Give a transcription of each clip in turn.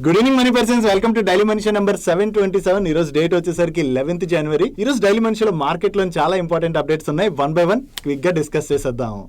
Good evening money persons, welcome to daily మనిషి number 727. ఈ రోజు డేట్ వచ్చేసరికి 11th January. ఈ రోజు డైలీ మనిషిలో మార్కెట్ లో చాలా ఇంపార్టెంట్ అప్డేట్స్ ఉన్నాయి. వన్ బై వన్ క్విక్ గా డిస్కస్ చేసేద్దాం.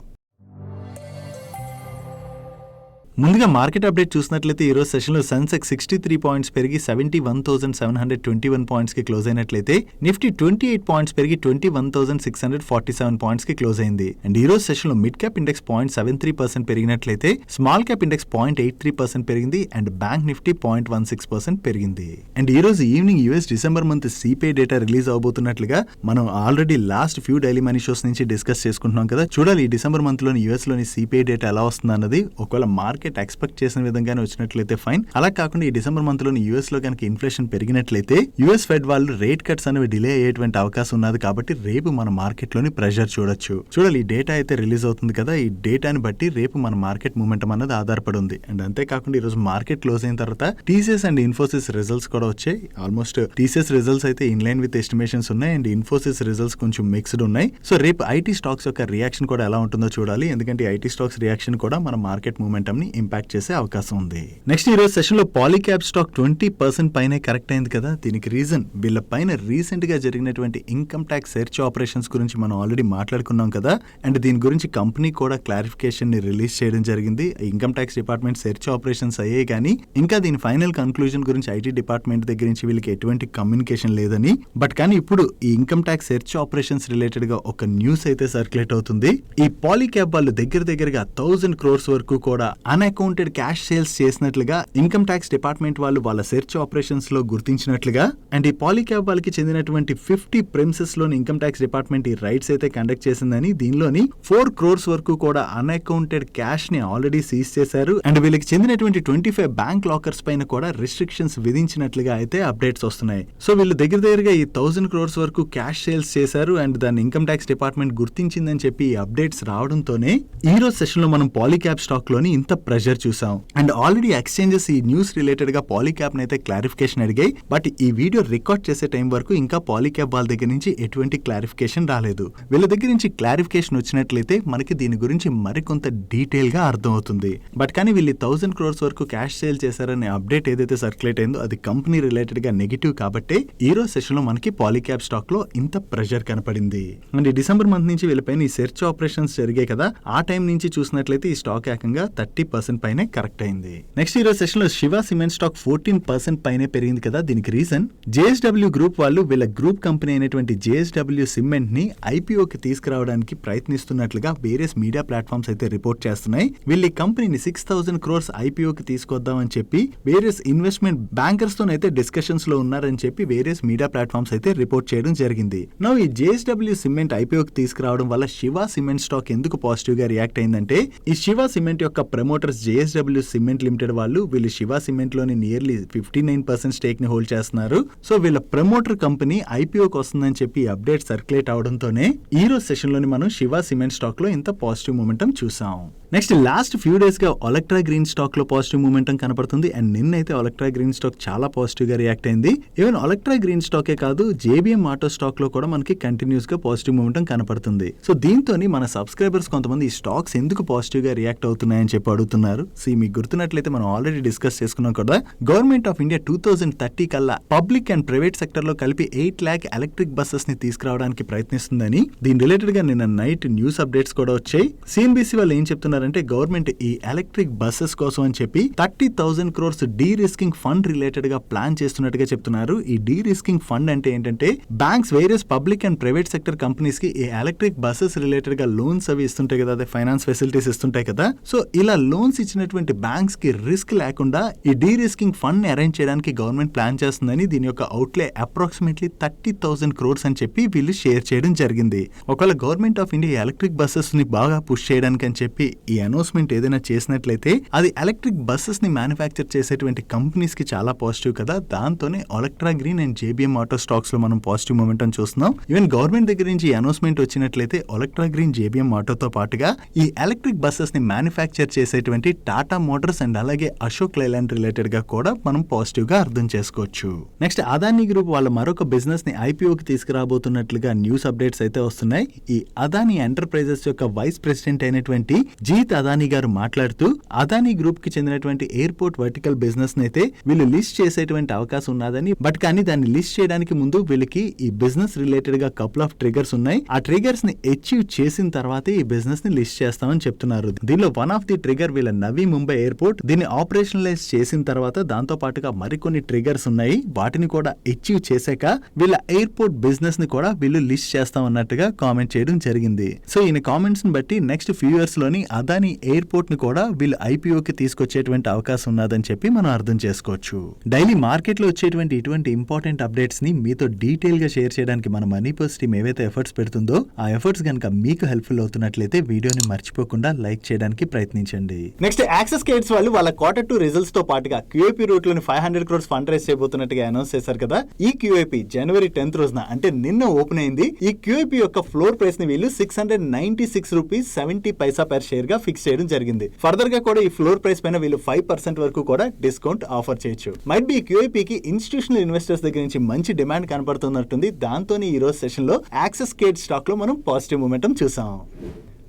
ముందుగా మార్కెట్ అప్డేట్ చూసినట్లయితే ఈ రోజు సెషన్ లో సెన్సెక్స్ 63 పాయింట్స్ పెరిగి 71,721 పాయింట్స్ కి క్లోజ్ అయినట్లయితే నిఫ్టీ 28 పాయింట్స్ పెరిగి 21,647 పాయింట్స్ కి క్లోజ్ అయింది. అండ్ ఈ రోజు సెషన్ లో మిడ్ క్యాప్ ఇండెక్స్ 0.73% పెరిగినట్లయితే స్మాల్ క్యాప్ ఇండెక్స్ 0.83% పెరిగింది అండ్ బ్యాంక్ నిఫ్టీ 0.16% పెరిగింది. అండ్ ఈ రోజు evening US December month CPI data release అవబోతున్నట్లుగా మనం already last few daily money shows నుంచి డిస్కస్ చేసుకుంటున్నాం కదా. చూడాలి ఈ డిసెంబర్ మంత్ లోని యూఎస్ లోని సిపిఐ డేటా ఎలా వస్తుంది అన్నది. ఒకవేళ మార్కెట్ ఎక్స్పెక్ట్ చేసిన విధంగానే వచ్చినట్లయితే ఫైన్. అలా కాకుండా ఈ డిసెంబర్ మంత్ లోని యూఎస్ లో కనుక ఇన్ఫ్లేషన్ పెరిగినట్లయితే యూఎస్ ఫెడ్ వాళ్ళు రేట్ కట్స్ అనేవి డిలే అయ్యేటువంటి అవకాశం ఉన్నది. కాబట్టి రేపు మన మార్కెట్ లోని ప్రెషర్ చూడొచ్చు. చూడాలి ఈ డేటా అయితే రిలీజ్ అవుతుంది కదా. ఈ డేటాని బట్టి రేపు మన మార్కెట్ మూమెంటం అన్నది ఆధారపడి ఉంది. అండ్ అంతేకాకుండా ఈ రోజు మార్కెట్ క్లోజ్ అయిన తర్వాత టీసీఎస్ అండ్ ఇన్ఫోసిస్ రిజల్ట్స్ కూడా వచ్చాయి. ఆల్మోస్ట్ టీసీఎస్ రిజల్ట్స్ అయితే ఇన్ లైన్ విత్ ఎస్టిమేషన్స్ ఉన్నాయి అండ్ ఇన్ఫోసిస్ రిజల్ట్స్ కొంచెం మిక్స్డ్ ఉన్నాయి. సో రేపు ఐటీ స్టాక్స్ యొక్క రియాక్షన్ కూడా ఎలా ఉంటుందో చూడాలి. ఎందుకంటే ఐటీ స్టాక్స్ రియాక్షన్ కూడా మన మార్కెట్ మూమెంటం ని ఇంపాక్ట్ చేసే అవకాశం ఉంది. నెక్స్ట్ ఈ రోజు సెషన్ లో పాలీక్యాబ్ స్టాక్ 20% పైనే కరెక్ట్ అయింది కదా. దీనికి రీజన్ వీళ్ళ పైన రీసెంట్ గా జరిగినటువంటి ఇన్కమ్ ట్యాక్స్ సెర్చ్ ఆపరేషన్స్ గురించి మనం ఆల్రెడీ మాట్లాడుకున్నాం కదా. అండ్ దీని గురించి కంపెనీ కూడా క్లారిఫికేషన్ ని రిలీజ్ చేయడం జరిగింది. Income tax department search operations అయ్యాయి కానీ ఇంకా దీని ఫైనల్ కన్క్లూజన్ గురించి ఐటీ డిపార్ట్మెంట్ దగ్గర నుంచి వీళ్ళకి ఎటువంటి కమ్యూనికేషన్ లేదని. బట్ కానీ ఇప్పుడు ఈ income tax search operations related గా ఒక న్యూస్ అయితే సర్క్యులేట్ అవుతుంది. ఈ పాలీక్యాబ్ వాళ్ళు దగ్గరగా 1000 crores వరకు కూడా అన్అకౌంటెడ్ క్యాష్ సేల్స్ చేసినట్లుగా ఇన్కమ్ ట్యాక్స్ డిపార్ట్మెంట్ వాళ్ళు వాళ్ళ సెర్చ్ ఆపరేషన్స్ లో గుర్తించినట్లుగా. అండ్ ఈ పాలీక్యాబ్ వాళ్ళకి చెందినటువంటి 50 ప్రెమిసెస్ లోని ఇన్కమ్ ట్యాక్స్ డిపార్ట్మెంట్ ఈ రైట్స్ అయితే కండక్ట్ చేసిందని. దీనిలోని 4 crores వరకు కూడా అన్అకౌంటెడ్ క్యాష్ ని ఆల్రెడీ సీజ్ చేశారు. అండ్ వీళ్ళకి చెందినటువంటి 25 బ్యాంక్ లాకర్స్ పైన కూడా రిస్ట్రిక్షన్స్ విధించినట్లుగా అయితే అప్డేట్స్ వస్తున్నాయి. సో వీళ్ళు దగ్గరగా ఈ 1000 crores వరకు క్యాష్ సేల్స్ చేశారు అండ్ దాన్ని ఇన్కమ్ ట్యాక్స్ డిపార్ట్మెంట్ గుర్తించిందని చెప్పి ఈ అప్డేట్స్ రావడంతోనే ఈ రోజు సెషన్ లో మనం పాలీక్యాబ్ స్టాక్ లోని ఇంత ప్రెషర్ చూసాం. అండ్ ఆల్రెడీ ఎక్స్చేంజెస్ ఈ న్యూస్ రిలేటెడ్ గా పాలీక్యాబ్ అయితే క్లారిఫికేషన్ అడిగాయి. బట్ ఈ వీడియో రికార్డ్ చేసే టైం వరకు ఇంకా పాలీక్యాబ్ వాళ్ళ దగ్గర నుంచి ఎటువంటి క్లారిఫికేషన్ రాలేదు. వీళ్ళ దగ్గర నుంచి క్లారిఫికేషన్ వచ్చినట్లయితే మనకి దీని గురించి మరికొంత డీటెయిల్ గా అర్థం అవుతుంది. బట్ కానీ వీళ్ళు 1000 crores వరకు క్యాష్ సేల్ చేశారనే అప్డేట్ ఏదైతే సర్క్యులేట్ అయిందో అది కంపెనీ రిలేటెడ్ గా నెగిటివ్ కాబట్టి ఈ రోజు సెషన్ లో మనకి పాలీక్యాబ్ స్టాక్ లో ఇంత ప్రెషర్ కనపడింది. అండ్ ఈ డిసెంబర్ మంత్ నుంచి వీళ్ళపైన ఈ సెర్చ్ ఆపరేషన్స్ జరిగాయి కదా. ఆ టైం నుంచి చూసినట్లయితే ఈ స్టాక్ ఏకంగా 30% పైనే కరెక్ట్ అయింది. నెక్స్ట్ ఈ రోజు సెషన్ లో శివ సిమెంట్ స్టాక్ 14% పైనే పెరిగింది కదా. దీనికి రీజన్ జేఎస్డబ్ల్యూ గ్రూప్ వాళ్ళు వీళ్ళ గ్రూప్ కంపెనీ అయినటువంటి జేఎస్డబ్ల్యూ సిమెంట్ ని ఐపీఓకి తీసుకురావడానికి ప్రయత్నిస్తున్నట్లుగా వేరియస్ మీడియా ప్లాట్ఫామ్స్ అయితే రిపోర్ట్ చేస్తున్నాయి. వీళ్ళు ఈ కంపెనీని 6000 crores ఐపీఓకి తీసుకొద్దామని చెప్పి వేరియస్ ఇన్వెస్ట్మెంట్ బ్యాంకర్స్ తో అయితే డిస్కషన్స్ లో ఉన్నారని చెప్పి వేరియస్ మీడియా ప్లాట్ఫామ్స్ అయితే రిపోర్ట్ చేయడం జరిగింది. నౌ ఈ జేఎస్డబ్ల్యూ సిమెంట్ ఐపీఓకి తీసుకురావడం వల్ల శివ సిమెంట్ స్టాక్ ఎందుకు పాజిటివ్ గా రియాక్ట్ అయిందంటే ఈ శివ సిమెంట్ యొక్క ప్రమోటర్స్ జేఎస్డబ్ల్యూ సిమెంట్ లిమిటెడ్ వాళ్ళు వీళ్ళు శివ సిమెంట్ లోని నియర్లీ 59% స్టేక్ ని హోల్డ్ చేస్తున్నారు. సో వీళ్ళ ప్రమోటర్ కంపెనీ ఐపీఓకి వస్తుందని చెప్పి అప్డేట్ సర్క్యులేట్ అవడంతోనే ఈ రోజు సెషన్ లోని మనం శివ సిమెంట్ స్టాక్ లో ఇంత పాజిటివ్ మూమెంటం చూసాం. నెక్స్ట్ లాస్ట్ ఫ్యూ డేస్ గా ఒలెక్ట్రా గ్రీన్ స్టాక్ లో పాజిటివ్ మూమెంటం కనపడుతుంది. అండ్ నిన్నైతే ఒలెక్ట్రా గ్రీన్ స్టాక్ చాలా పాజిటివ్ గా రియాక్ట్ అయింది. ఈవెన్ ఒలెక్ట్రా గ్రీన్ స్టాకే కాదు జేబీఎం ఆటో స్టాక్ లో కూడా మనకి కంటిన్యూస్ గా పాజిటివ్ మూమెంటం కనపడుతుంది. సో దీంతో మన సబ్స్క్రైబర్స్ కొంతమంది ఈ స్టాక్స్ ఎందుకు పాజిటివ్ గా రియాక్ట్ అవుతున్నాయని చెప్పి అడుగుతున్నారు. మీకు గుర్తున్నట్లయితే మనం ఆల్రెడీ డిస్కస్ చేసుకున్నాం కదా. గవర్నమెంట్ ఆఫ్ ఇండియా 2030 కల్లా పబ్లిక్ అండ్ ప్రైవేట్ సెక్టర్ లో కలిపి 8 lakh ఎలక్ట్రిక్ బస్సెస్ ని తీసుకురావడానికి ప్రయత్నిస్తుందని. దీని రిలేటెడ్ గా నిన్న నైట్ న్యూస్ అప్డేట్స్ కూడా వచ్చాయి. సిఎన్బిసి వాళ్ళు ఏం చెప్తున్నారంటే గవర్నమెంట్ ఈ ఎలక్ట్రిక్ బస్సెస్ కోసం అని చెప్పి 30,000 crores derisking fund related గా ప్లాన్ చేస్తున్నట్టుగా చెప్తున్నారు. ఈ డీ రిస్కింగ్ ఫండ్ అంటే ఏంటంటే banks various public and private sector companies కి ఈ ఎలక్ట్రిక్ బస్సెస్ రిలేటెడ్ గా లోన్స్ అవి ఇస్తుంటాయి కదా, అదే ఫైనాన్స్ ఫెసిలిటీస్ ఇస్తుంటాయి కదా. సో ఇలా లోన్స్ ఇచ్చినటువంటి బ్యాంక్స్ కి రిస్క్ లేకుండా ఈ డీ రిస్కింగ్ ఫండ్ అరేంజ్ చేయడానికి గవర్నమెంట్ ప్లాన్ చేస్తుందని. దీని యొక్క అవుట్లే అప్రాక్సిమేట్లీ 30,000 crores అని చెప్పి వీళ్ళు షేర్ చేయడం జరిగింది. ఒకవేళ government of India electric buses ని బాగా పుష్ చేయడానికి అని చెప్పి ఈ అనౌన్స్మెంట్ ఏదైనా చేసినట్లయితే అది ఎలక్ట్రిక్ బస్సెస్ ని మ్యానుఫ్యాక్చర్ చేసేటువంటి కంపెనీస్ కి చాలా పాజిటివ్ కదా. దాంతోనే Olectra green and JBM auto stocks లో మనం పాజిటివ్ మూమెంటం చూస్తున్నాం. ఈవెన్ గవర్నమెంట్ దగ్గర నుంచి ఈ అనౌన్స్మెంట్ వచ్చినట్లయితే ఒలెక్ట్రా గ్రీన్ జేబీఎం ఆటోతో పాటుగా ఈ ఎలక్ట్రిక్ బస్సెస్ ని మ్యానుఫ్యాక్చర్ చేసేటువంటి టాటా మోటార్స్ అండ్ అలాగే అశోక్ లైలాండ్ రిలేటెడ్ గా కూడా మనం పాజిటివ్ గా అర్థం చేసుకోవచ్చు. నెక్స్ట్ అదానీ గ్రూప్ వాళ్ళ మరొక బిజినెస్ ని ఐపీఓకి తీసుకురాబోతున్నట్లుగా న్యూస్ అప్డేట్స్ అయితే వస్తున్నాయి. ఈ అదానీ ఎంటర్ప్రైజెస్ యొక్క వైస్ ప్రెసిడెంట్ అయినటువంటి జీ వినీత్ అదానీ గారు మాట్లాడుతూ అదానీ గ్రూప్ కి చెందినటువంటి ఎయిర్పోర్ట్ వర్టికల్ బిజినెస్ అయితే వీళ్ళు లిస్ట్ చేసేటువంటి అవకాశం ఉన్నదని, బట్ కానీ దాన్ని లిస్ట్ చేయడానికి ముందు వీళ్ళకి ఈ బిజినెస్ రిలేటెడ్ గా కపుల్ ఆఫ్ ట్రిగర్స్ ఉన్నాయి. ఆ ట్రిగర్స్ ని అచీవ్ చేసిన తర్వాతే ఈ బిజినెస్ ని లిస్ట్ చేస్తామని చెప్తున్నారు. దీనిలో వన్ ఆఫ్ ది ట్రిగర్ వీళ్ళ నవీ ముంబై ఎయిర్పోర్ట్. దీన్ని ఆపరేషనలైజ్ చేసిన తర్వాత దాంతో పాటుగా మరికొన్ని ట్రిగర్స్ ఉన్నాయి. వాటిని కూడా అచీవ్ చేశాక వీళ్ళ ఎయిర్పోర్ట్ బిజినెస్ ని కూడా వీళ్ళు లిస్ట్ చేస్తామన్నట్టుగా కామెంట్ చేయడం జరిగింది. సో ఈయన కామెంట్స్ ని బట్టి నెక్స్ట్ ఫ్యూ ఇయర్స్ లోని అదానీ ఎయిర్పోర్ట్ ని కూడా వీళ్ళు ఐపీఓకి తీసుకొచ్చేటువంటి అవకాశం ఉన్నదని చెప్పి మనం అర్థం చేసుకోవచ్చు. డైలీ మార్కెట్ లో వచ్చేటువంటి ఇటువంటి ఇంపార్టెంట్ అప్డేట్స్ ని మీతో డీటెయిల్ గా షేర్ చేయడానికి మన మనీ పర్స్ టీమ్ ఏవైతే ఎఫర్ట్స్ పెడుతుందో ఆ ఎఫర్ట్స్ కనుక మీకు హెల్ప్ఫుల్ అవుతున్నట్లయితే వీడియోని మర్చిపోకుండా లైక్ చేయడానికి ప్రయత్నించండి. నెక్స్ట్ యాక్సెస్ కేడ్స్ వాళ్ళు వాళ్ళ Q2 రిజల్ట్స్ తో పాటుగా QIP రూట్ లోని 500 crores ఫండ్ రైజ్ చేయబోతున్నట్టుగా అనౌన్స్ చేశారు కదా. ఈ QIP జనవరి 10th రోజున అంటే నిన్న ఓపెన్ అయింది. ఈ QIP యొక్క ఫ్లోర్ ప్రైస్ ని వీళ్ళు 696 రూపీస్ 70 పైసా పర్ షేర్ గా ఫిక్స్ చేయడం జరిగింది. ఫర్దర్ గా కూడా ఈ ఫ్లోర్ ప్రైస్ పైన వీళ్ళు 5% వరకు కూడా డిస్కౌంట్ ఆఫర్ చేయొచ్చు. మైట్ బి QIP కి ఇన్స్టిట్యూషనల్ ఇన్వెస్టర్స్ దగ్గర నుంచి మంచి డిమాండ్ కనబడుతున్నట్టుంది. దాంతోనే ఈ రోజు సెషన్ లో యాక్సెస్ కేడ్ స్టాక్ లో మనం పాజిటివ్ మూమెంటం చూసాం.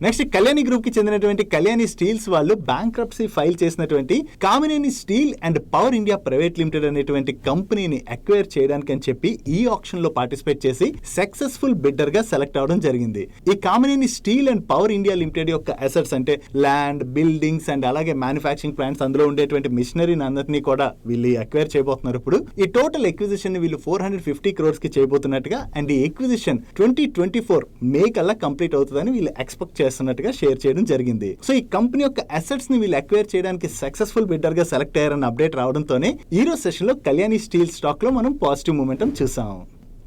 నెక్స్ట్ కళ్యాణి గ్రూప్ కి చెందినటువంటి కళ్యాణి స్టీల్స్ వాళ్ళు బ్యాంక్రప్సీ ఫైల్ చేసినటువంటి Kamineni steel and power India private limited అనేటువంటి కంపెనీని అక్వైర్ చేయడానికి అని చెప్పి ఈ ఆప్షన్ లో పార్టిసిపేట్ చేసి సక్సెస్ఫుల్ బిడ్డర్ గా సెలెక్ట్ అవడం జరిగింది. ఈ Kamineni steel and power India limited యొక్క అసెట్స్ అంటే ల్యాండ్, బిల్డింగ్స్ అండ్ అలాగే మ్యానుఫ్యాక్చరింగ్ ప్లాంట్స్, అందులో ఉండేటువంటి మిషనరీని అందరినీ కూడా వీళ్ళు అక్వైర్ చేయబోతున్నారు. ఇప్పుడు ఈ టోటల్ ఎక్విజిషన్ ని వీళ్ళు 450 crores కి చేయబోతున్నట్టుగా అండ్ ఈ ఎక్విజిషన్ 2024 మే కల్లా కంప్లీట్ అవుతుందని వీళ్ళు ఎక్స్పెక్ట్ చేస్తున్నట్టుగా షేర్ చేయడం జరిగింది. సో ఈ కంపెనీ యొక్క అసెట్స్ ని వీళ్ళు అక్వైర్ చేయడానికి సక్సెస్ఫుల్ బిడ్డర్ గా సెలెక్ట్ అయ్యారన్న అప్డేట్ రావడంతోనే ఈ రోజు సెషన్ లో కళ్యాణి స్టీల్ స్టాక్ లో మనం పాజిటివ్ మూమెంటం చూసాం.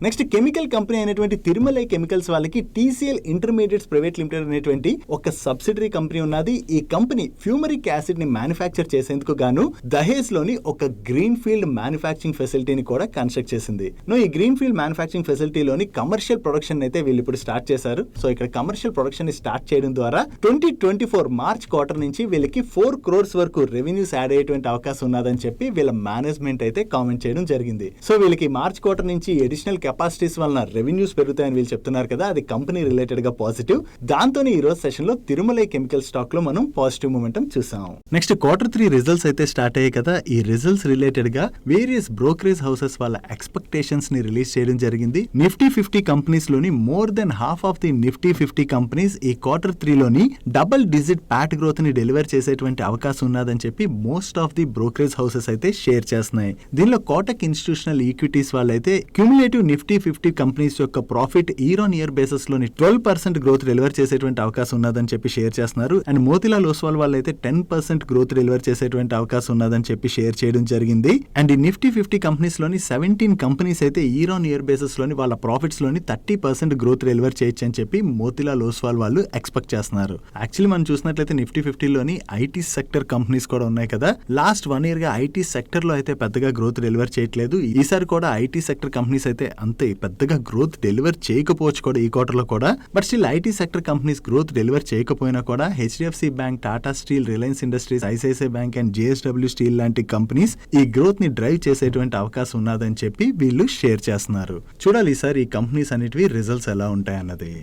నెక్స్ట్ కెమికల్ కంపెనీ అయినటువంటి తిరుమలై కెమికల్స్ వాళ్ళకి TCL ఇంటర్మీడియట్స్ ప్రైవేట్ లిమిటెడ్ అనేటువంటి ఒక సబ్సిడరీ కంపెనీ ఉన్నది. ఈ కంపెనీ ఫ్యూమరిక్ యాసిడ్ ని మ్యానుఫ్యాక్చర్ చేసేందుకు గాను దహేజ్ లోని ఒక గ్రీన్ ఫీల్డ్ మ్యానుఫ్యాక్చరింగ్ ఫెసిలిటీని కూడా కన్స్ట్రక్ట్ చేసింది. ఈ గ్రీన్ ఫీల్డ్ మ్యానుఫ్యాక్చరింగ్ ఫెసిలిటీలోని కమర్షియల్ ప్రొడక్షన్ అయితే వీళ్ళు ఇప్పుడు స్టార్ట్ చేశారు. సో ఇక్కడ కమర్షియల్ ప్రొడక్షన్ ని స్టార్ట్ చేయడం ద్వారా 2024 మార్చ్ క్వార్టర్ నుంచి వీళ్ళకి 4 crores వరకు రెవెన్యూస్ యాడ్ అయ్యేటువంటి అవకాశం ఉన్నదని చెప్పి వీళ్ళ మేనేజ్మెంట్ అయితే కామెంట్ చేయడం జరిగింది. సో వీళ్ళకి మార్చ్ క్వార్టర్ నుంచి అడిషనల్ కెపాసిటీస్ వలన రెవెన్యూస్ పెరుగుతాయని వీళ్ళు చెప్తున్నారు కదా, అది కంపెనీ రిలేటెడ్ గా పాజిటివ్. దాంతోనే ఈ రోజు సెషన్ లో తిరుమలై కెమికల్ స్టాక్ లో మనం పాజిటివ్ మూమెంటం చూసాం. నెక్స్ట్ Q3 రిజల్ట్స్ అయితే స్టార్ట్ అయ్యాయి కదా. ఈ రిజల్ట్స్ రిలేటెడ్ గా వేరియస్ బ్రోకరేజ్ హౌసెస్ వాళ్ళ ఎక్స్పెక్టేషన్స్ ని రిలీజ్ చేయడం జరిగింది. నిఫ్టీ 50 కంపెనీస్ లోని more than half of the Nifty 50 companies ఈ Q3 లోని డబుల్ డిజిట్ ప్యాట్ గ్రోత్ ని డెలివర్ చేసేటువంటి అవకాశం ఉన్నదని చెప్పి most of the brokerage houses అయితే షేర్ చేస్తున్నాయి. దీనిలో కోటక్ ఇన్స్టిట్యూషనల్ ఈక్విటీస్ వాళ్ళైతే క్యూములేటివ్ నిఫ్టీ 50 కంపెనీస్ యొక్క profit year on year basis లోని 12% గ్రోత్ డెలివర్ చేసేటువంటి అవకాశం ఉన్నదని చెప్పి షేర్ చేస్తున్నారు. అండ్ మోతిలాల్ ఓస్వాల్ వాళ్ళు అయితే 10% గ్రోత్ డెలివర్ చేసేటువంటి అవకాశం ఉన్నదని చెప్పి షేర్ చేయడం జరిగింది. అండ్ ఈ నిఫ్టీ 50 కంపెనీస్ లోని 17 కంపెనీస్ అయితే ఇయర్ ఆన్ ఇయర్ బేసిస్ లోని వాళ్ళ ప్రాఫిట్స్ లోని 30% గ్రోత్ డెలివర్ చేయొచ్చు అని చెప్పి మోతిలాల్ ఓస్వాల్ వాళ్ళు ఎక్స్పెక్ట్ చేస్తున్నారు. యాక్చువల్లీ మనం చూసినట్లయితే నిఫ్టీ 50 లోని ఐటీ సెక్టర్ కంపెనీస్ కూడా ఉన్నాయి కదా. లాస్ట్ 1 year గా ఐటీ సెక్టర్ లో అయితే పెద్దగా గ్రోత్ డెలివర్ చేయట్లేదు. ఈసారి కూడా ఐటీ సెక్టర్ కంపెనీస్ అయితే అంతే పెద్దగా గ్రోత్ డెలివర్ చేయకపోవచ్చు కూడా ఈ క్వార్టర్ లో కూడా. But still IT sector companies growth deliver చేయకపోయినా కూడా HDFC bank, Tata steel, Reliance industries, ICICI bank and JSW steel లాంటి కంపెనీస్ ఈ గ్రోత్ ని డ్రైవ్ చేసేటువంటి అవకాశం ఉన్నదని చెప్పి వీళ్ళు షేర్ చేస్తున్నారు. చూడాలి ఈసారి ఈ కంపెనీస్ అన్నిటివి రిజల్ట్స్ ఎలా ఉంటాయన్నది.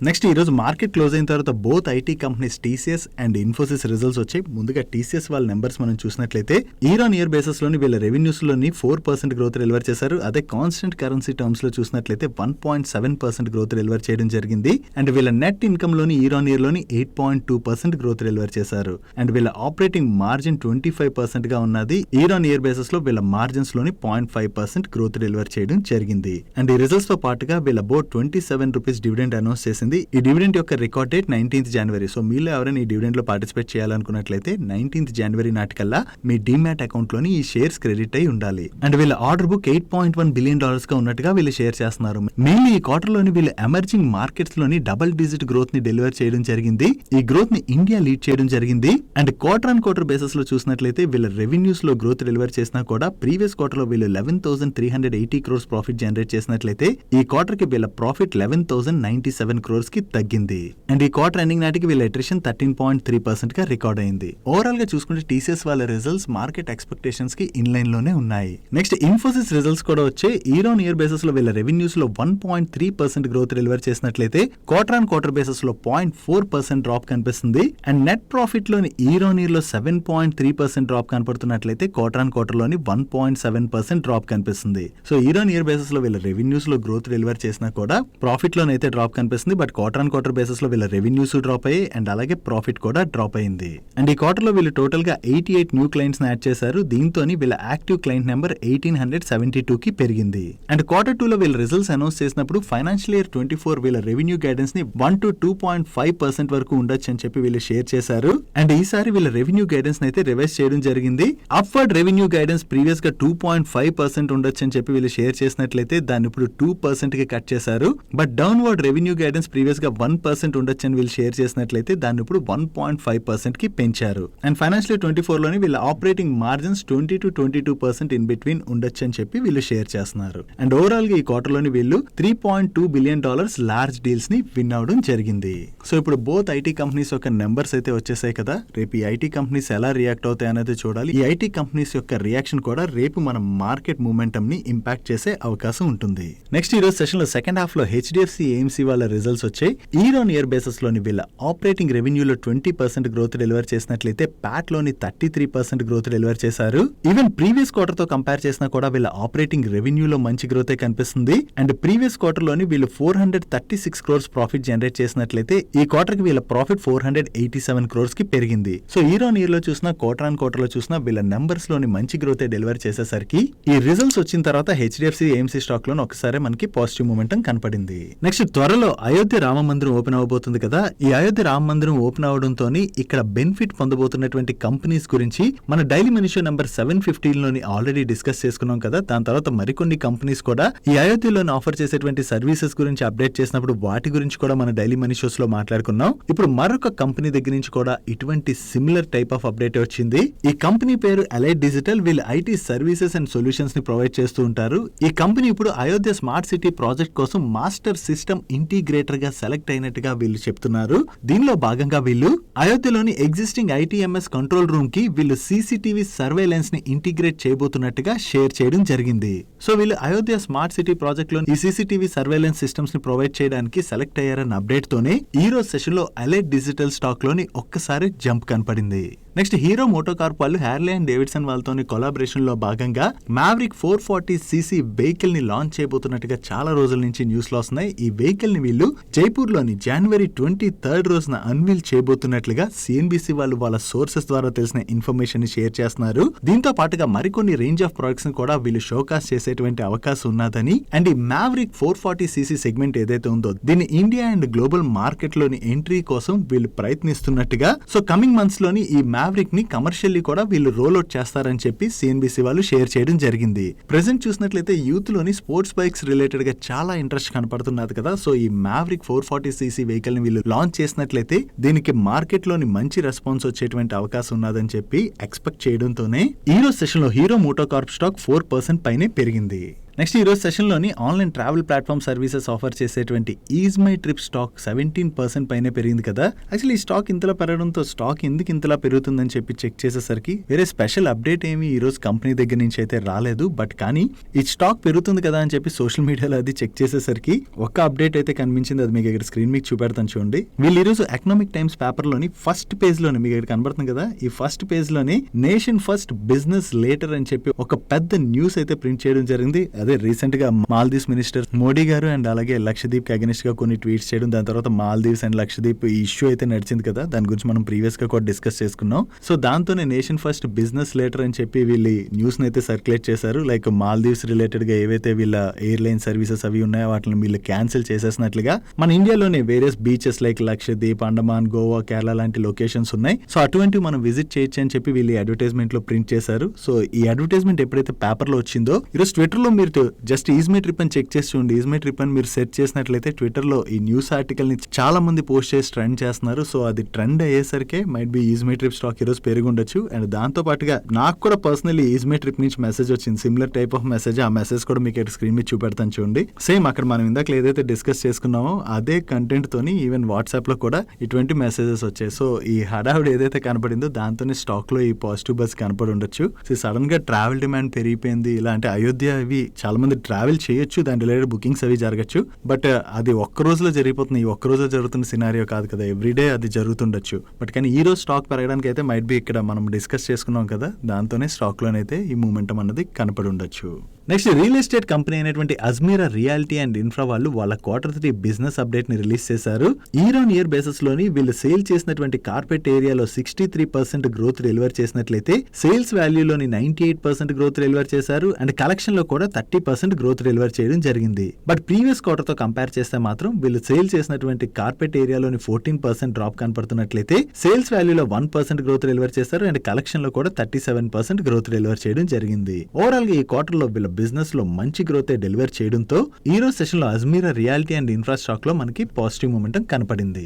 నెక్స్ట్ ఈ రోజు మార్కెట్ క్లోజ్ అయిన తర్వాత both IT companies TCS and Infosys results వచ్చాయి. ముందుగా TCS వాళ్ళ నెంబర్స్ మనం చూసినట్లయితే ఇయర్ ఆన్ ఇయర్ బేసిస్ లోని వీళ్ళ రెవెన్యూస్ లోని 4% గ్రోత్ డెలివర్ చేశారు. అదే కాన్స్టెంట్ కరెన్సీ టర్మ్స్ లో చూసినట్లయితే 1.7% గ్రోత్ డెలివర్ చేయడం జరిగింది. అండ్ వీళ్ళ నెట్ ఇన్కమ్ లోని ఇయర్ ఆన్ ఇయర్ లోని 8.2% గ్రోత్ డెలివర్ చేశారు. అండ్ వీళ్ళ ఆపరేటింగ్ మార్జిన్ 25% గా ఉన్నది. ఇయర్ ఆన్ ఇయర్ బేసిస్ లో వీళ్ళ మార్జిన్స్ లోని 0.5% గ్రోత్ డెలివర్ చేయడం జరిగింది. అండ్ ఈ రిజల్ట్స్ తో పాటుగా వీళ్ళ బోర్డ్ 27 రూపీస్ డివిడెండ్ అనౌన్స్ చేసింది. ఈ డివిడెండ్ యొక్క record date 19th January. So మీలో ఎవరైనా ఈ డివిడెండ్ లో పార్టిసిపేట్ చేయాలనుకున్నట్లయితే 19th January నాటికల్లా మీ డీమ్యాట్ అకౌంట్ లోని ఈ షేర్స్ క్రెడిట్ అయి ఉండాలి. అండ్ వీళ్ళ ఆర్డర్ బుక్ $8.1 billion గా ఉన్నట్టుగా వీళ్ళు షేర్ చేస్తున్నారు. మెయిన్లీ ఈ క్వార్టర్ లోని వీళ్ళు ఎమర్జింగ్ మార్కెట్స్ లోని డబుల్ డిజిట్ గ్రోత్ ని డెలివర్ చేయడం జరిగింది. ఈ గ్రోత్ ని ఇండియా లీడ్ చేయడం జరిగింది. అండ్ క్వార్టర్ బేసిస్ లో చూసినట్లయితే వీళ్ళ రెవెన్యూస్ లో గ్రోత్ డెలివర్ చేసినా కూడా ప్రీవియస్ క్వార్టర్ లో వీళ్ళు 11,380 crores ప్రాఫిట్ జనరేట్ చేసినట్లయితే ఈ క్వార్టర్ కి వీళ్ళ ప్రాఫిట్ 11,097 crores crores కి తగ్గింది. అండ్ ఈ క్వార్టర్ ఎండింగ్ నాటికి వీళ్ళ అట్రిషన్ 13.3% గా రికార్డ్ అయింది. ఓవరాల్ గా చూసుకుంటే టీసీఎస్ వాళ్ళ రిజల్ట్స్ మార్కెట్ ఎక్స్పెక్టేషన్స్ కి ఇన్ లైన్ లోనే ఉన్నాయి. నెక్స్ట్ ఇన్ఫోసిస్ రిజల్ట్స్ కూడా వచ్చే ఇయర్ ఆన్ ఇయర్ బేసిస్ లో వీళ్ళ రెవెన్యూస్ లో 1.3% గ్రోత్ డెలివర్ చేసినట్లయితే క్వార్టర్ ఆన్ క్వార్టర్ బేసిస్ లో 0.4% డ్రాప్ కనిపిస్తుంది. అండ్ నెట్ ప్రాఫిట్ లోని ఇయర్ ఆన్ ఇయర్ లో 7.3% డ్రాప్ కనపడుతున్నట్లయితే క్వార్టర్ ఆన్ క్వార్టర్ లోని 1.7% డ్రాప్ కనిపిస్తుంది. So year on year basis లో వీళ్ళ రెవెన్యూస్ లో గ్రోత్ డెలివర్ చేసినా కూడా ప్రాఫిట్ లోనైతే డ్రాప్ కనిపిస్తుంది. But quarter on quarter basis లో వీళ్ళ రెవెన్యూస్ డ్రాప్ అయ్యాయి అండ్ అలాగే ప్రాఫిట్ కూడా డ్రాప్ అయింది. అండ్ ఈ క్వార్టర్ లో వీళ్ళు టోటల్ గా 88 న్యూ క్లయింట్స్ యాడ్ చేశారు. దీంతో వీళ్ళ యాక్టివ్ క్లయింట్ నెంబర్ 1872 కి పెరిగింది. అండ్ క్వార్టర్ 2 లో వీళ్ళ రిజల్ట్స్ అనౌన్స్ చేసినప్పుడు ఫైనాన్షియల్ ఇయర్ 24 వీళ్ళ రెవెన్యూ గైడెన్స్ ని 1 to 2.5% వరకు ఉండొచ్చు అని చెప్పి వీళ్ళు షేర్ చేశారు. అండ్ ఈసారి వీళ్ళ రెవెన్యూ గైడెన్స్ అయితే రివైజ్ చేయడం జరిగింది. అప్వర్డ్ రెవెన్యూ గైడెన్స్ ప్రీవియస్ గా 2.5% ఉండొచ్చు అని చెప్పి వీళ్ళు షేర్ చేసినట్లయితే దాన్ని ఇప్పుడు 2% కి కట్ చేశారు. But downward revenue guidance previous గా 1% ఉండొచ్చు అని వీళ్ళు షేర్ చేసినట్లయితే దాన్ని ఇప్పుడు 1.5% కి పెంచారు. అండ్ ఫైనాన్షియల్ ఇయర్ 24 లోని వీళ్ళ operating margins 20 to 22% in between ఉండొచ్చు అని చెప్పి వీళ్ళు షేర్ చేస్తున్నారు. అండ్ ఓవరాల్ గా ఈ క్వార్టర్ లోని వీళ్ళు $3.2 బిలియన్ లార్జ్ డీల్స్ ని విన్ అవడం జరిగింది. సో ఇప్పుడు బోత్ ఐటీ కంపెనీస్ యొక్క నెంబర్స్ అయితే వచ్చేసాయి కదా. రేపు ఈ ఐటీ కంపెనీస్ ఎలా రియాక్ట్ అవుతాయి అనేది చూడాలి. ఈ ఐటీ కంపెనీస్ యొక్క రియాక్షన్ కూడా రేపు మన మార్కెట్ మూమెంటం ని ఇంపాక్ట్ చేసే అవకాశం ఉంటుంది. నెక్స్ట్ ఈ రోజు సెషన్ లో సెకండ్ హాఫ్ లో హెచ్డిఎఫ్సి ఏఎంసీ వాళ్ళ రిజల్ట్స్ వచ్చాయి. ఇయర్ ఆన్ ఇయర్ బేసిస్ లోని వీళ్ళ ఆపరేటింగ్ రెవెన్యూలో 20% గ్రోత్ డెలివర్ చేసినట్లయితే ప్యాట్ లోని 33% గ్రోత్ డెలివర్ చేశారు. ఈవెన్ ప్రీవియస్ క్వార్టర్ తో కంపేర్ చేసినా కూడా వీళ్ళ ఆపరేటింగ్ రెవెన్యూలో మంచి గ్రోత్ కనిపిస్తుంది. అండ్ ప్రీవియస్ క్వార్టర్ లోని వీళ్ళు 436 crores ప్రాఫిట్ జనరేట్ చేసినట్లయితే ఈ క్వార్టర్ కి వీళ్ళ ప్రాఫిట్ 487 crores కి పెరిగింది. సో ఇయర్ ఆన్ ఇయర్ లో చూసినా క్వార్టర్ ఆన్ క్వార్టర్ లో చూసినా వీళ్ళ నెంబర్స్ లోని మంచి గ్రోత్ డెలివర్ చేసేసరికి ఈ రిజల్ట్స్ వచ్చిన తర్వాత హెచ్డిఎఫ్సి ఏఎంసీ స్టాక్ లోని ఒకసారి మనకి పాజిటివ్ మూమెంటం కనపడింది. నెక్స్ట్ త్వరలో అయోధ్య రామ మందిరం ఓపెన్ అవబోతుంది కదా. ఈ అయోధ్య రామ మందిరం ఓపెన్ అవడంతో ఇక్కడ బెనిఫిట్ పొందబోతున్నటువంటి కంపెనీస్ గురించి మన డైలీ మనీ షో నంబర్ 715 లోని ఆల్రెడీ డిస్కస్ చేసుకున్నాం కదా. దాని తర్వాత మరికొన్ని కంపెనీస్ కూడా ఈ అయోధ్యలోని ఆఫర్ చేసేటువంటి సర్వీసెస్ గురించి అప్డేట్ చేసినప్పుడు వాటి గురించి కూడా మన డైలీ మనీ షోస్ లో మాట్లాడుకున్నాం. ఇప్పుడు మరొక కంపెనీ దగ్గర నుంచి కూడా ఇటువంటి సిమిలర్ టైప్ ఆఫ్ అప్డేట్ వచ్చింది. ఈ కంపెనీ పేరు అలైట్ డిజిటల్. వీళ్ళు ఐటీ సర్వీసెస్ అండ్ సొల్యూషన్స్ ని ప్రొవైడ్ చేస్తూ ఉంటారు. ఈ కంపెనీ ఇప్పుడు అయోధ్య స్మార్ట్ సిటీ ప్రాజెక్ట్ కోసం మాస్టర్ సిస్టమ్ ఇంటిగ్రేటర్ గా సెలెక్ట్ అయినట్టుగా వీళ్ళు చెప్తున్నారు. దీనిలో భాగంగా వీళ్ళు అయోధ్యలోని ఎగ్జిస్టింగ్ ఐటీఎంఎస్ కంట్రోల్ రూమ్ కి వీళ్ళు సీసీటీవీ సర్వేలెన్స్ ని ఇంటిగ్రేట్ చేయబోతున్నట్టుగా షేర్ చేయడం జరిగింది. సో వీళ్ళు అయోధ్య స్మార్ట్ సిటీ ప్రాజెక్ట్ లో ఈ సీసీటీవీ సర్వేలెన్స్ సిస్టమ్స్ ని ప్రొవైడ్ చేయడానికి సెలెక్ట్ అయ్యారన్న అప్డేట్ తోనే ఈ రోజు సెషన్ లో అలైట్ డిజిటల్ స్టాక్ లోని ఒక్కసారి జంప్ కనపడింది. నెక్స్ట్ హీరో మోటోకార్ప్ వాళ్ళు హ్యార్లీ అండ్ డేవిడ్సన్ వాళ్ళతోని కొలాబరేషన్ లో భాగంగా మ్యావరిక్ 440cc వెహికల్ ని లాంచ్ చేయబోతున్నట్టుగా చాలా రోజుల నుంచి న్యూస్ లో వస్తున్నాయి. ఈ వెహికల్ ని వీళ్ళు జైపూర్ లోని జనవరి 23rd రోజున అన్వీల్ చేయబోతున్నట్లుగా సిఎన్బిసి వాళ్ళు వాళ్ళ సోర్సెస్ ద్వారా తెలిసిన ఇన్ఫర్మేషన్ ని షేర్ చేస్తున్నారు. దీంతో పాటుగా మరికొన్ని రేంజ్ ఆఫ్ ప్రొడక్ట్స్ ని కూడా వీళ్ళు షోకాస్ చేసేటువంటి అవకాశం ఉన్నదని అండ్ ఈ మ్యావరిక్ 440cc సెగ్మెంట్ ఏదైతే ఉందో దీన్ని ఇండియా అండ్ గ్లోబల్ మార్కెట్ లోని ఎంట్రీ కోసం వీళ్ళు ప్రయత్నిస్తున్నట్టుగా సో కమింగ్ మంత్స్ లోని ఈ మ్యావరిక్ ని కమర్షియల్లీ కూడా వీళ్ళు రోల్ అవుట్ చేస్తారని చెప్పి సిఎన్బిసి వాళ్ళు షేర్ చేయడం జరిగింది. ప్రెసెంట్ చూసినట్లయితే యూత్ లోని స్పోర్ట్స్ బైక్స్ రిలేటెడ్ గా చాలా ఇంట్రెస్ట్ కనపడుతున్నది కదా. సో ఈ మ్యావరిక్ 440cc వెహికల్ ని వీళ్ళు లాంచ్ చేసినట్లయితే దీనికి మార్కెట్ లోని మంచి రెస్పాన్స్ వచ్చేటువంటి అవకాశం ఉన్నదని చెప్పి ఎక్స్పెక్ట్ చేయడంతోనే ఈ రోజు సెషన్ లో హీరో మోటోకార్ప్ స్టాక్ 4% పైనే పెరిగింది. నెక్స్ట్ ఈ రోజు సెషన్ లోని online travel platform services offer చేసేటువంటి ఈజ్ మై ట్రిప్ స్టాక్ 17% పైనే పెరిగింది కదా. యాక్చువల్లీ ఈ స్టాక్ ఇంతలా పెరగడంతో స్టాక్ ఎందుకు ఇంతలా పెరుగుతుందని చెప్పి చెక్ చేసేసరికి వేరే స్పెషల్ అప్డేట్ ఏమి ఈ రోజు కంపెనీ దగ్గర నుంచి అయితే రాలేదు. బట్ కానీ ఈ స్టాక్ పెరుగుతుంది కదా అని చెప్పి సోషల్ మీడియాలో అది చెక్ చేసేసరికి ఒక అప్డేట్ అయితే కనిపించింది. అది మీకు ఇక్కడ స్క్రీన్ మీకు చూపెడతాను చూడండి. వీళ్ళు ఈ రోజు ఎకనామిక్ టైమ్స్ పేపర్ లోని ఫస్ట్ పేజ్ లోని మీకు ఇక్కడ కనబడుతుంది కదా. ఈ ఫస్ట్ పేజ్ లోని నేషన్ ఫస్ట్ బిజినెస్ లేటర్ అని చెప్పి ఒక పెద్ద న్యూస్ అయితే ప్రింట్ చేయడం జరిగింది. అదే రీసెంట్ గా మాల్దీవ్స్ మినిస్టర్ మోడీ గారు అండ్ అలాగే లక్షద్వీప్ అగెనిస్ట్ గా కొన్ని ట్వీట్స్ చేయడం, దాని తర్వాత మాల్దీవ్స్ అండ్ లక్షద్వీప్ ఈ ఇష్యూ అయితే నడిచింది కదా. దాని గురించి మనం ప్రీవియస్ గా కూడా డిస్కస్ చేసుకున్నాం. సో దాంతోనే నేషన్ ఫస్ట్ బిజినెస్ లేటర్ అని చెప్పి వీళ్ళు న్యూస్ అయితే సర్క్యులేట్ చేశారు. లైక్ మాల్దీవ్స్ రిలేటెడ్ గా ఏవైతే వీళ్ళ ఎయిర్లైన్ సర్వీసెస్ అవి ఉన్నాయో వాటిని వీళ్ళు క్యాన్సిల్ చేసేసినట్లుగా మన ఇండియాలోనే various beaches like Lakshadweep, Andaman, Goa, Kerala లాంటి లొకేషన్స్ ఉన్నాయి. సో అటువంటివి మనం విజిట్ చేయొచ్చు అని చెప్పి వీళ్ళు అడ్వర్టైజ్మెంట్ లో ప్రింట్ చేశారు. సో ఈ అడ్వర్టైజ్మెంట్ ఎప్పుడైతే పేపర్ లో వచ్చిందో ఈరోజు ట్విట్టర్ లో మీరు బట్ జస్ట్ ఈజ్మీ ట్రిప్ అని చెక్ చేసి చూడండి. ఈజ్మీ ట్రిప్ అని మీరు సెర్చ్ చేసినట్లయితే ట్విట్టర్ లో ఈ న్యూస్ ఆర్టికల్ ని చాలా మంది పోస్ట్ చేసి ట్రెండ్ చేస్తున్నారు. సో అది ట్రెండ్ అయ్యేసరికి మైట్ బి ఈజ్మీ ట్రిప్ స్టాక్ ఈరోజు పెరిగి ఉండొచ్చు. అండ్ దాంతో పాటుగా నాకు కూడా పర్సనల్లీ ఈజ్మీ ట్రిప్ నుంచి మెసేజ్ వచ్చింది, సిమిలర్ టైప్ ఆఫ్ మెసేజ్. ఆ మెసేజ్ కూడా మీకు స్క్రీన్ మీద చూపెడతాను చూడండి. సేమ్ అక్కడ మనం ఇందాక ఏదైతే డిస్కస్ చేసుకున్నామో అదే కంటెంట్ తోని ఈవెన్ వాట్సాప్ లో కూడా ఇటువంటి మెసేజెస్ వచ్చాయి. సో ఈ హడావుడి ఏదైతే కనపడిందో దాంతోనే స్టాక్ లో ఈ పాజిటివ్ బస్ కనపడి ఉండొచ్చు. సో సడన్ గా ట్రావెల్ డిమాండ్ పెరిగిపోయింది. ఇలా అంటే అయోధ్య ఇవి చాలా మంది ట్రావెల్ చేయొచ్చు, దాని రిలేటెడ్ బుకింగ్స్ అవి జరగచ్చు. బట్ అది ఒక్క రోజులో జరిగిపోతుంది, ఈ ఒక్క రోజులో జరుగుతున్న సినారియో కాదు కదా, ఎవ్రీడే అది జరుగుతుండొచ్చు. బట్ కానీ ఈ రోజు స్టాక్ పెరగడానికి అయితే మైట్ బి ఇక్కడ మనం డిస్కస్ చేసుకున్నాం కదా, దాంతోనే స్టాక్ లోనైతే ఈ మూమెంటం అన్నది కనపడి ఉండొచ్చు. నెక్స్ట్ రియల్ ఎస్టేట్ కంపెనీ అయినటువంటి అజ్మీరా రియాలిటీ అండ్ ఇన్ఫ్రా వాళ్ళు వాళ్ళ Q3 బిజినెస్ అప్డేట్ ని రిలీజ్ చేశారు. ఇయర్ ఆన్ ఇయర్ బేసిస్ లోని వీళ్ళు సేల్ చేసినటువంటి కార్పెట్ ఏరియాలో 63% గ్రోత్ డెలివర్ చేసినట్లయితే సేల్స్ వాల్యూలోని 98% గ్రోత్ డెలివర్ చేశారు. అండ్ కలెక్షన్ లో కూడా 30% గ్రోత్ డెలివర్ చేయడం జరిగింది. బట్ ప్రీవియస్ క్వార్టర్ తో కంపేర్ చేస్తే మాత్రం వీళ్ళు సేల్ చేసినటువంటి కార్పెట్ ఏరియాలోని 14% డ్రాప్ కనపడుతున్నట్లయితే సేల్స్ వాల్యూలో 1% గ్రోత్ డెలివర్ చేశారు. అండ్ కలెక్షన్ లో కూడా 37% గ్రోత్ డెలివర్ చేయడం జరిగింది. ఓవరాల్ గా ఈ క్వార్టర్ లో వీళ్ళ బిజినెస్ లో మంచి గ్రోత్ డెలివర్ చేయడంతో ఈ రోజు సెషన్ లో Ajmeera reality and infra stock లో మనకి పాజిటివ్ మూమెంటం కనపడింది.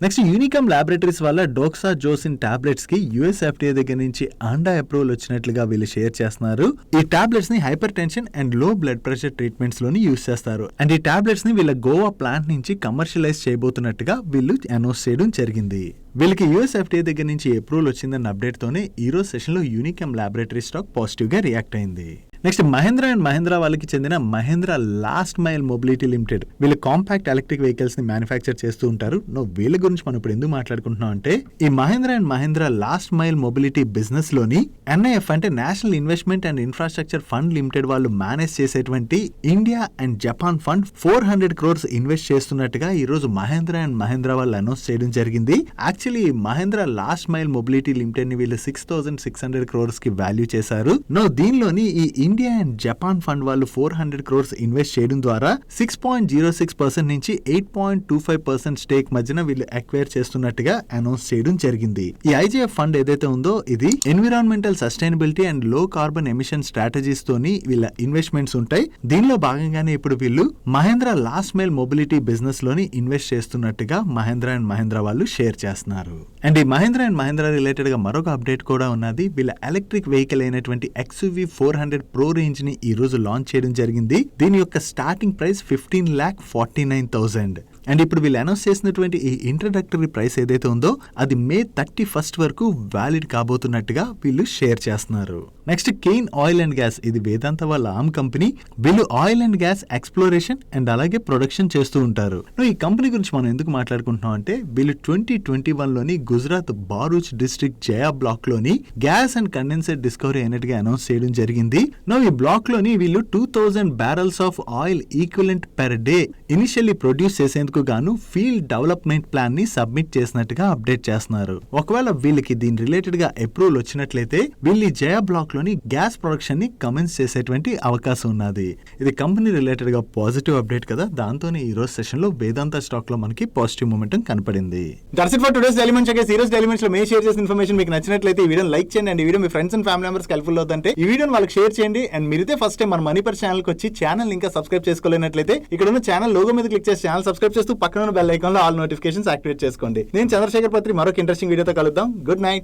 నెక్స్ట్ యూనికమ్ ల్యాబొరేటరీస్ వల్ల డోక్సా జోసిన్ టాబ్లెట్స్ కి యుఎస్ ఎఫ్డిఏ దగ్గర నుంచి ఆండా అప్రూవల్ వచ్చినట్లుగా వీళ్ళు షేర్ చేస్తున్నారు. ఈ టాబ్లెట్స్ ని హైపర్ టెన్షన్ అండ్ లో బ్లడ్ ప్రెషర్ ట్రీట్మెంట్స్ లోని యూజ్ చేస్తారు. అండ్ ఈ టాబ్లెట్స్ ని వీళ్ళ గోవా ప్లాంట్ నుంచి కమర్షియలైజ్ చేయబోతున్నట్టుగా వీళ్ళు అనౌన్స్ చేయడం జరిగింది. వీళ్ళకి యుఎస్ ఎఫ్డిఏ దగ్గర నుంచి అప్రూవల్ వచ్చిందన్న అప్డేట్ తోనే ఈ రోజు సెషన్ లో యూనికమ్ ల్యాబొరేటరీ స్టాక్ పాజిటివ్ గా రియాక్ట్ అయింది. నెక్స్ట్ మహేంద్ర అండ్ మహేంద్ర వాళ్ళకి చెందిన Mahindra last mile mobility limited వీళ్ళు కాంపాక్ట్ ఎలక్ట్రిక్ వెహికల్స్ ని మ్యానుఫ్యాక్చర్ చేస్తూ ఉంటారు. వీళ్ళ గురించి మనం ఇప్పుడు ఎందుకు మాట్లాడుకుంటున్నాం అంటే ఈ Mahindra and Mahindra last mile mobility business లోని NIF అంటే national investment and infrastructure fund limited వాళ్ళు మేనేజ్ చేసేటువంటి India and Japan fund 400 crores invest చేస్తున్నట్టుగా ఈ రోజు మహేంద్ర అండ్ మహేంద్ర వాళ్ళు అనౌన్స్ చేయడం జరిగింది. Actually Mahindra last mile mobility limited ని వీళ్ళు 6,600 crores కి వాల్యూ చేశారు. దీనిలోని ఈ ఇండియా అండ్ జపాన్ ఫండ్ వాళ్ళు 400 crores ఇన్వెస్ట్ చేయడం ద్వారా 6.06% నుంచి 8.25% స్టేక్ మధ్యన వీళ్ళు అక్వైర్ చేస్తున్నట్టుగా అనౌన్స్ చేయడం జరిగింది. ఈ IGF ఫండ్ ఏదైతే ఉందో ఇది environmental sustainability and low carbon emission strategies తోని వీళ్ళ ఇన్వెస్ట్మెంట్స్ ఉంటాయి. దీనిలో భాగంగానే ఇప్పుడు వీళ్ళు Mahindra last mile mobility business లోని ఇన్వెస్ట్ చేస్తున్నట్టుగా మహేంద్ర అండ్ మహేంద్ర వాళ్ళు షేర్ చేస్తున్నారు. అండ్ ఈ మహేంద్ర అండ్ మహేంద్ర రిలేటెడ్ గా మరొక అప్డేట్ కూడా ఉన్నది. వీళ్ళ ఎలక్ట్రిక్ వెహికల్ అయినటువంటి XUV 400 Pro రేంజ్ ని ఈ రోజు లాంచ్ చేయడం జరిగింది. దీని యొక్క స్టార్టింగ్ ప్రైస్ 15,49,000. అండ్ ఇప్పుడు వీళ్ళు అనౌన్స్ చేసినటువంటి ఈ ఇంట్రడక్టరీ ప్రైస్ ఏదైతే ఉందో అది May 31st వరకు వ్యాలిడ్ కాబోతున్నట్టుగా వీళ్ళు షేర్ చేస్తున్నారు. Next Cain oil and gas, ఇది వేదాంత వాళ్ళ ఆమ్ కంపెనీ. వీళ్ళు oil and gas exploration and అలాగే ప్రొడక్షన్ చేస్తూ ఉంటారు. ఈ కంపెనీ గురించి మనం ఎందుకు మాట్లాడుకుంటున్నాం అంటే వీళ్ళు 2021 లోని గుజరాత్ బారూచ్ డిస్ట్రిక్ట్ జయా బ్లాక్ లోని గ్యాస్ అండ్ కండెన్సేట్ డిస్కవరీ అయినట్టుగా అనౌన్స్ చేయడం జరిగింది. ఈ బ్లాక్ లోని వీళ్ళు 2000 barrels of oil equivalent per day initially produce చేసేందుకు గాను ఫీల్డ్ డెవలప్మెంట్ ప్లాన్ ని సబ్మిట్ చేసినట్టుగా అప్డేట్ చేస్తున్నారు. ఒకవేళ వీళ్ళకి దీని రిలేటెడ్ గా అప్రూవల్ వచ్చినట్లయితే వీళ్ళు జయా బ్లాక్ లోని గ్యాస్ ప్రొడక్షన్ ని కమెన్స్ చేసేటువంటి అవకాశం ఉన్నది. ఇది కంపెనీ రిలేటెడ్ గా పాజిటివ్ అప్డేట్ కదా, దాంతోనే ఈ రోజు సెషన్ లో వేదాంత స్టాక్ లో మనకి పాజిటివ్ మూమెంటం కనపడింది. That's it for today's daily munch. ఈ రోజు డైలీ మంచ్ లో మేము షేర్ చేసిన ఇన్ఫర్మేషన్ మీకు నచ్చినట్లయితే ఈ వీడియోని లైక్ చేయండి. అండ్ ఈ video me friends and family members helpful అవుతుంటే ఈ వీడియోని వాళ్ళకి షేర్ చేయండి. అండ్ మీరైతే ఫస్ట్ టైం మన మనీపర్ ఛానల్ కి వచ్చి ఛానల్ ఇంకా సబ్స్క్రైబ్ చేసుకోలేనట్లయితే ఇక్కడ ఉన్న ఛానల్ లోగో మీద క్లిక్ చేసి ఛానల్ సబ్స్క్రైబ్ చేస్తూ పక్కన ఉన్న బెల్ ఐకాన్ లో ఆల్ నోటిఫికేషన్స్ యాక్టివేట్ చేసుకోండి. నేను చంద్రశేఖర్ పత్రి మరొక ఇంట్రెస్టింగ్ వీడియోతో కలుద్దాం. Good night.